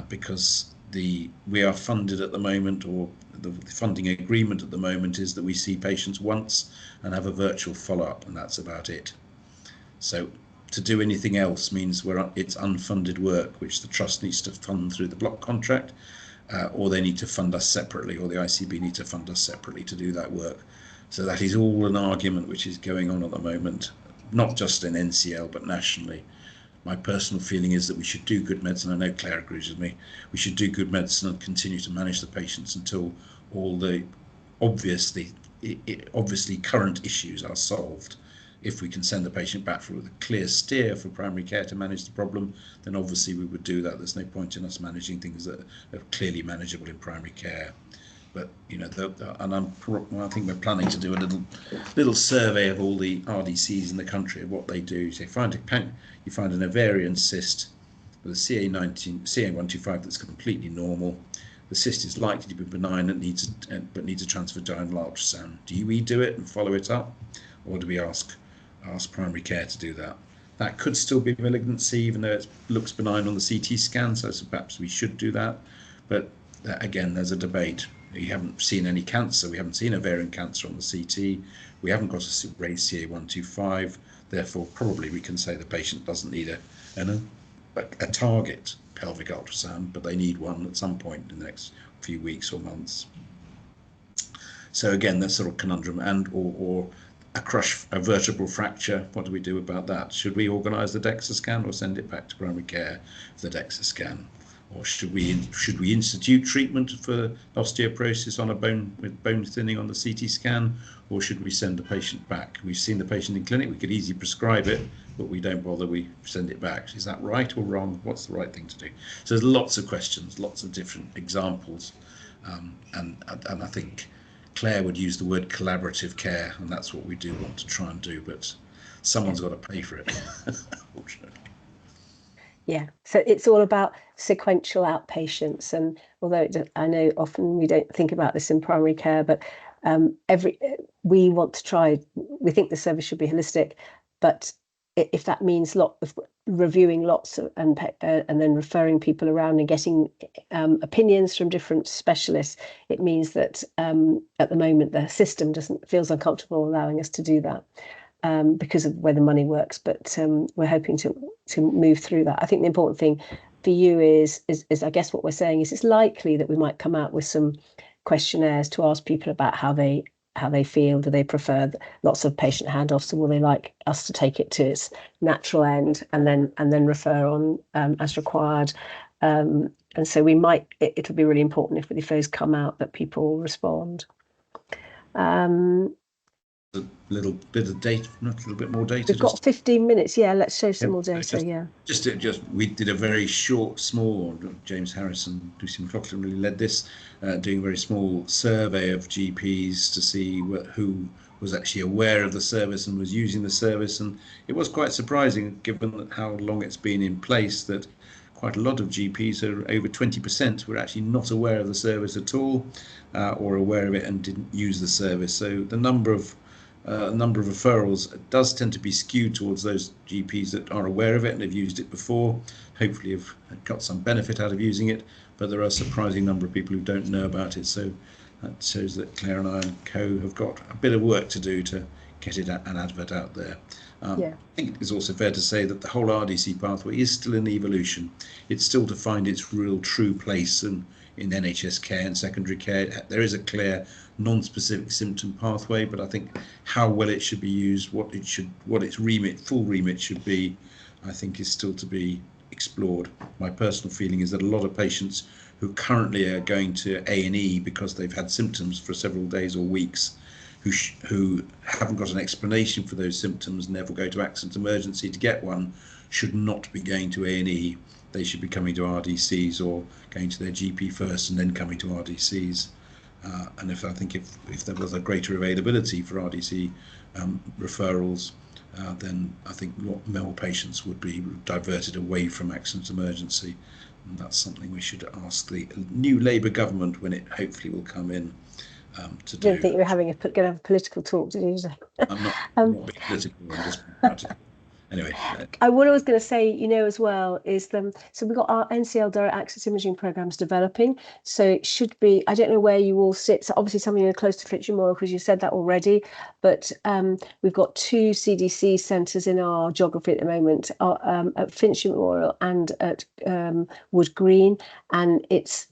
because we are funded at the moment, or the funding agreement at the moment is that we see patients once and have a virtual follow-up, and that's about it. So to do anything else means it's unfunded work, which the trust needs to fund through the block contract, or they need to fund us separately, or the ICB need to fund us separately to do that work. So that is all an argument which is going on at the moment, not just in NCL but nationally. My personal feeling is that we should do good medicine. I know Clare agrees with me. We should do good medicine and continue to manage the patients until all the obviously current issues are solved. If we can send the patient back with a clear steer for primary care to manage the problem, then obviously we would do that. There's no point in us managing things that are clearly manageable in primary care. But and I think we're planning to do a little survey of all the RDCs in the country of what they do. So you find an ovarian cyst with a CA125 that's completely normal. The cyst is likely to be benign and needs a transvaginal ultrasound. Do we do it and follow it up, or do we ask primary care to do that? That could still be malignancy, even though it looks benign on the CT scan. So perhaps we should do that. But again, there's a debate. We haven't seen any cancer. We haven't seen ovarian cancer on the CT. We haven't got a raised CA125. Therefore, probably we can say the patient doesn't need a target pelvic ultrasound, but they need one at some point in the next few weeks or months. So again, that's sort of conundrum. And or a vertebral fracture. What do we do about that? Should we organise the DEXA scan or send it back to primary care for the DEXA scan? Or should we institute treatment for osteoporosis on a bone thinning on the CT scan, or should we send the patient back? We've seen the patient in clinic, we could easily prescribe it, but we don't bother, we send it back. Is that right or wrong? What's the right thing to do? So there's lots of questions, lots of different examples, and I think Clare would use the word collaborative care, and that's what we do want to try and do, but someone's got to pay for it, unfortunately. Yeah, so it's all about sequential outpatients, and although I know often we don't think about this in primary care, but we want to try. We think the service should be holistic, but if that means reviewing lots and then referring people around and getting opinions from different specialists, it means that at the moment the system feels uncomfortable allowing us to do that. Because of where the money works, but we're hoping to move through that. I think the important thing for you is I guess what we're saying is it's likely that we might come out with some questionnaires to ask people about how they feel. Do they prefer lots of patient handoffs, or will they like us to take it to its natural end and then refer on as required? And so we might. It'll be really important if those come out that people respond. a little bit of data, not a little bit more data. We've got 15 minutes. Yeah, let's show some more data. We did a very short, small. James Harris and Lucy McLaughlin really led this, doing a very small survey of GPs to see who was actually aware of the service and was using the service, and it was quite surprising, given how long it's been in place, that quite a lot of GPs, over 20%, were actually not aware of the service at all, or aware of it and didn't use the service. So the number of referrals does tend to be skewed towards those GPs that are aware of it and have used it before, hopefully have got some benefit out of using it, but there are a surprising number of people who don't know about it. So that shows that Clare and I and co have got a bit of work to do to get it an advert out there. I think it's also fair to say that the whole RDC pathway is still in evolution. It's still to find its real true place in NHS care and secondary care. There is a clear non-specific symptom pathway, but I think how well it should be used, what its full remit should be, I think is still to be explored. My personal feeling is that a lot of patients who currently are going to A&E because they've had symptoms for several days or weeks, who haven't got an explanation for those symptoms, never go to accident emergency to get one, should not be going to A&E. They should be coming to RDCs or going to their GP first and then coming to RDCs. And if there was a greater availability for RDC referrals, then I think more patients would be diverted away from accident emergency. And that's something we should ask the new Labour government when it hopefully will come in to do. I didn't think you were going to have a political talk, did you? I'm not being political, I'm just being practical. Anyway, what I was going to say, as well, is so we've got our NCL direct access imaging programs developing. So it should be, I don't know where you all sit. So obviously some of you are close to Finchley Memorial because you said that already. But we've got 2 CDC centres in our geography at the moment, at Finchley Memorial and at Wood Green, and it's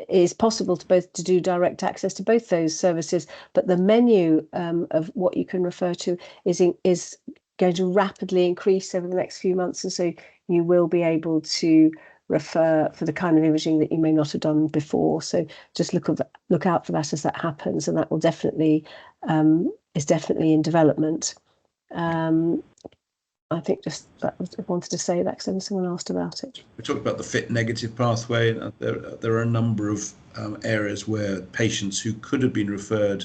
is possible to do direct access to both those services. But the menu of what you can refer to is going to rapidly increase over the next few months, and so you will be able to refer for the kind of imaging that you may not have done before. So just look out for that as that happens, and that will definitely is definitely in development. I think just I wanted to say that because someone asked about it. We talked about the fit negative pathway. There are a number of areas where patients who could have been referred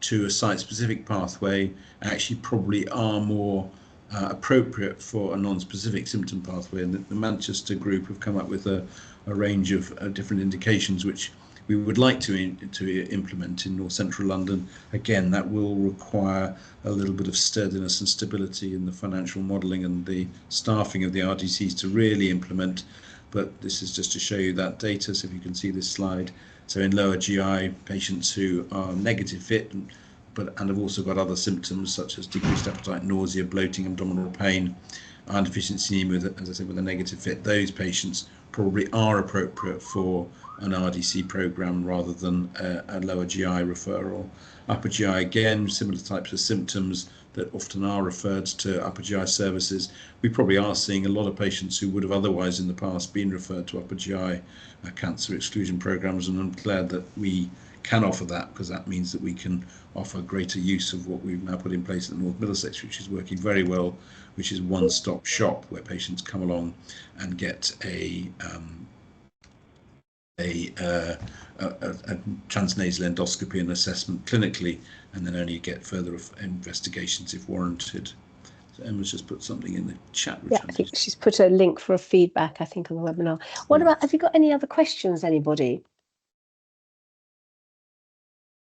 to a site-specific pathway actually probably are more appropriate for a non-specific symptom pathway, and the Manchester group have come up with a range of different indications which we would like to implement in North Central London. Again, that will require a little bit of sturdiness and stability in the financial modelling and the staffing of the RDCs to really implement, but this is just to show you that data. So if you can see this slide, so in lower GI, patients who are negative fit and have also got other symptoms such as decreased appetite, nausea, bloating, abdominal pain, iron deficiency anemia, as I said, with a negative fit, those patients probably are appropriate for an RDC program rather than a lower GI referral. Upper GI, again, similar types of symptoms that often are referred to upper GI services. We probably are seeing a lot of patients who would have otherwise in the past been referred to upper GI cancer exclusion programs, and I'm glad that we can offer that, because that means that we can offer greater use of what we've now put in place at North Middlesex, which is working very well, which is one-stop shop where patients come along and get a transnasal endoscopy and assessment clinically, and then only get further investigations if warranted. So Emma's just put something in the chat. Yeah, I think she's put a link for a feedback, I think, on the webinar. What about, have you got any other questions, anybody,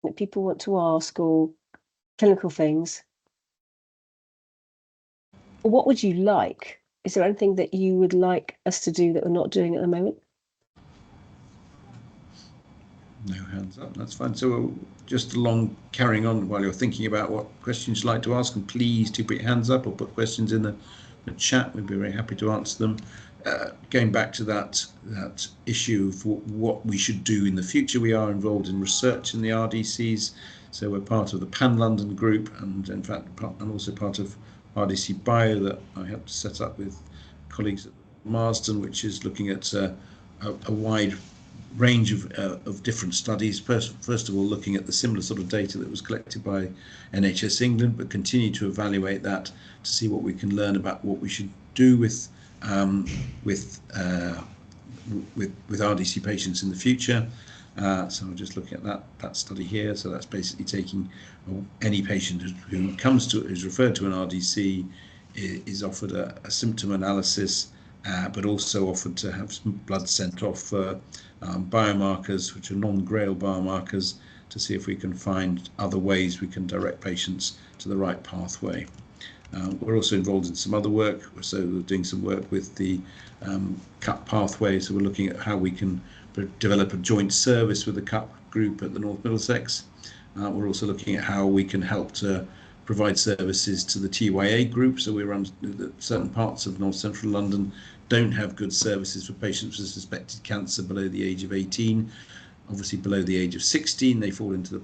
that people want to ask, or clinical things? Or what would you like? Is there anything that you would like us to do that we're not doing at the moment? No hands up, that's fine. So we'll just carrying on while you're thinking about what questions you'd like to ask, and please do put your hands up or put questions in the chat. We'd be very happy to answer them. Going back to that issue of what we should do in the future, we are involved in research in the RDCs. So we're part of the Pan London group, and in fact, and also part of RDC Bio that I helped to set up with colleagues at Marsden, which is looking at a wide range of different studies. First of all, looking at the similar sort of data that was collected by NHS England, but continue to evaluate that to see what we can learn about what we should do with RDC patients in the future. So I'm just looking at that study here. So that's basically taking any patient who comes to, who's referred to an RDC, is offered a symptom analysis, but also offered to have some blood sent off for biomarkers, which are non-GRAIL biomarkers, to see if we can find other ways we can direct patients to the right pathway. We're also involved in some other work, so we're doing some work with the CUP pathway, so we're looking at how we can develop a joint service with the CUP group at the North Middlesex. We're also looking at how we can help to provide services to the TYA group, so we run certain parts of North Central London don't have good services for patients with suspected cancer below the age of 18. Obviously below the age of 16 they fall into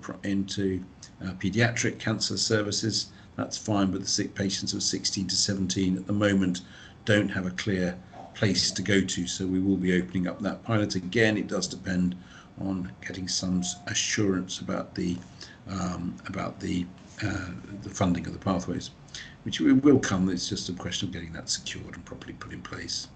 paediatric cancer services. That's fine, but the sick patients of 16 to 17 at the moment don't have a clear place to go to, so we will be opening up that pilot again. It does depend on getting some assurance about the funding of the pathways, which will come. It's just a question of getting that secured and properly put in place.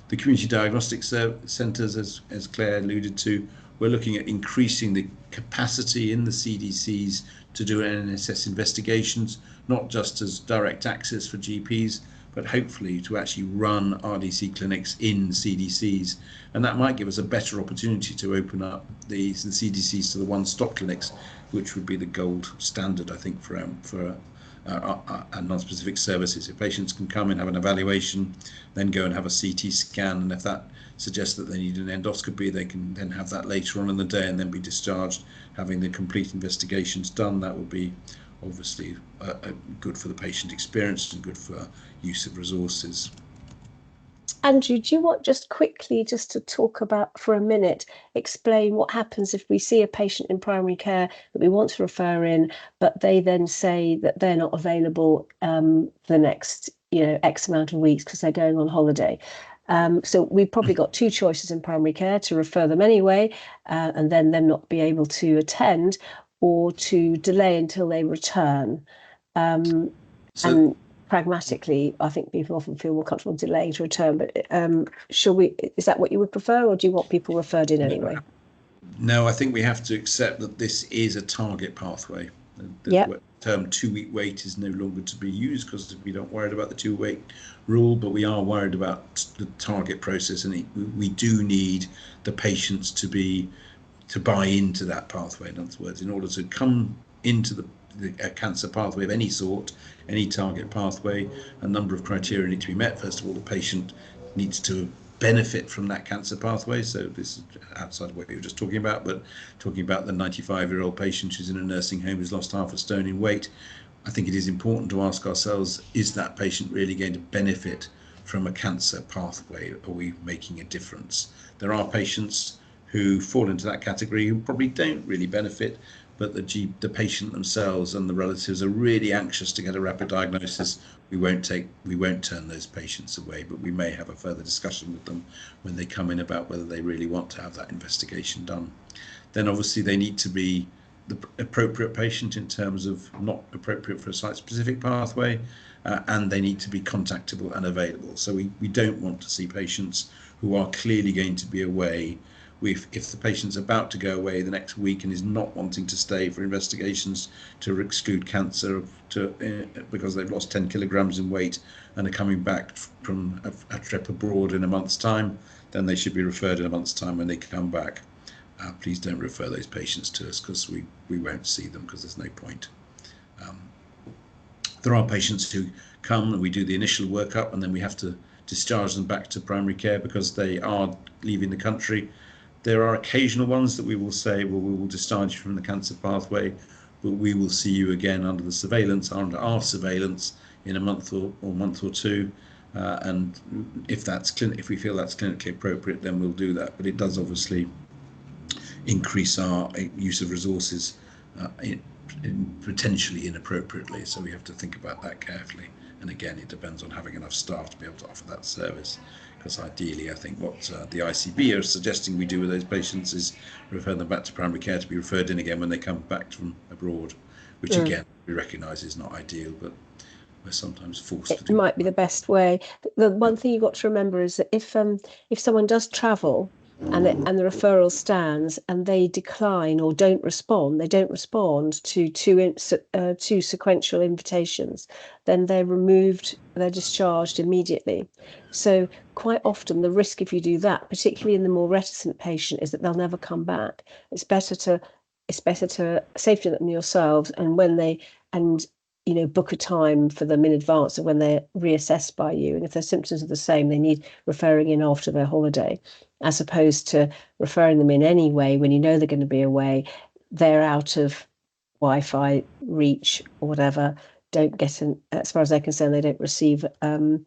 The community diagnostics centres, as Claire alluded to, we're looking at increasing the capacity in the CDCs to do NSS investigations, not just as direct access for GPs, but hopefully to actually run RDC clinics in CDCs. And that might give us a better opportunity to open up the CDCs to the one-stop clinics, which would be the gold standard, I think, for non-specific services. If patients can come and have an evaluation, then go and have a CT scan, and if that suggests that they need an endoscopy, they can then have that later on in the day and then be discharged, having the complete investigations done. That would be obviously good for the patient experience and good for use of resources. Andrew, do you want just quickly just to talk about for a minute, explain what happens if we see a patient in primary care that we want to refer in, but they then say that they're not available the next, X amount of weeks because they're going on holiday. So we've probably got two choices in primary care: to refer them anyway, and then them not be able to attend, or to delay until they return. And pragmatically, I think people often feel more comfortable delaying to return, but is that what you would prefer, or do you want people referred in anyway? No, I think we have to accept that this is a target pathway. The term 2-week wait is no longer to be used because we don't worry about the 2-week rule, but we are worried about the target process, and we do need the patients to buy into that pathway. In other words, in order to come into the cancer pathway of any sort, any target pathway, a number of criteria need to be met. First of all, the patient needs to benefit from that cancer pathway. So this is outside of what you were just talking about, but talking about the 95-year-old patient who's in a nursing home who's lost half a stone in weight, I think it is important to ask ourselves, is that patient really going to benefit from a cancer pathway? Are we making a difference? There are patients who fall into that category who probably don't really benefit, but the patient themselves and the relatives are really anxious to get a rapid diagnosis. We won't turn those patients away, but we may have a further discussion with them when they come in about whether they really want to have that investigation done. Then obviously they need to be the appropriate patient in terms of not appropriate for a site-specific pathway, and they need to be contactable and available. So we don't want to see patients who are clearly going to be away. If the patient's about to go away the next week and is not wanting to stay for investigations to exclude cancer because they've lost 10 kilograms in weight and are coming back from a trip abroad in a month's time, then they should be referred in a month's time when they come back. Please don't refer those patients to us, because we won't see them, because there's no point. There are patients who come and we do the initial workup, and then we have to discharge them back to primary care because they are leaving the country. There are occasional ones that we will say, well, we will discharge you from the cancer pathway, but we will see you again under our surveillance in a month or two. And if we feel that's clinically appropriate, then we'll do that. But it does obviously increase our use of resources potentially inappropriately. So we have to think about that carefully. And again, it depends on having enough staff to be able to offer that service, Because ideally, I think what the ICB are suggesting we do with those patients is refer them back to primary care to be referred in again when they come back from abroad, which again we recognise is not ideal, but we're sometimes forced to do. It might be the best way. The one thing you've got to remember is that if someone does travel and the referral stands and they decline or don't respond to two sequential invitations, then they're removed, they're discharged immediately. So quite often the risk if you do that, particularly in the more reticent patient, is that they'll never come back. It's better to safety net them yourselves, and when they book a time for them in advance of when they're reassessed by you. And if their symptoms are the same, they need referring in after their holiday, as opposed to referring them in anyway when you know they're going to be away. They're out of Wi-Fi reach or whatever, don't get as far as they're concerned, they don't receive an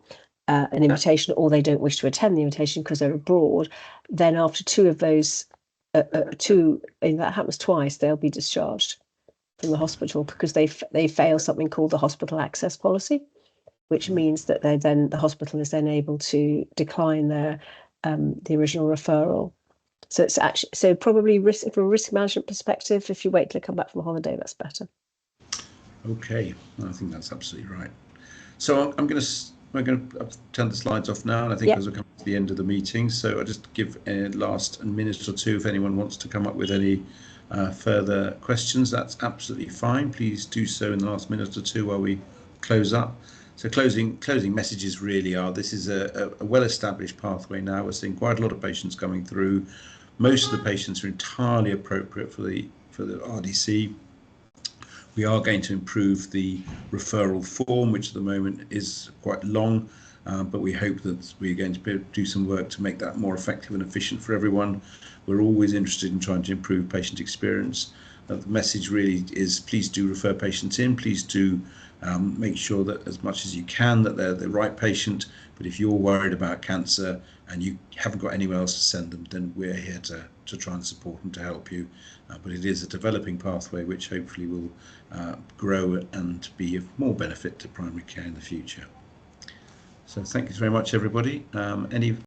invitation, or they don't wish to attend the invitation because they're abroad. Then after two of those, that happens twice, they'll be discharged from the hospital because they fail something called the hospital access policy, which means that the hospital is then able to decline their the original referral. So it's actually probably from a risk management perspective, if you wait till they come back from a holiday, that's better. Okay, I think that's absolutely right. So we're going to turn the slides off now, and I think as we're coming to the end of the meeting, so I'll just give a last minute or two if anyone wants to come up with any further questions. That's absolutely fine. Please do so in the last minute or two while we close up. So closing messages really are, this is a well-established pathway now. We're seeing quite a lot of patients coming through. Most of the patients are entirely appropriate for the RDC. We are going to improve the referral form, which at the moment is quite long, but we hope that we're going to be able to do some work to make that more effective and efficient for everyone. We're always interested in trying to improve patient experience. The message really is, please do refer patients in. Please do make sure that as much as you can that they're the right patient. But if you're worried about cancer and you haven't got anywhere else to send them, then we're here to try and support and to help you. But it is a developing pathway which hopefully will grow and be of more benefit to primary care in the future. So thank you very much, everybody. Any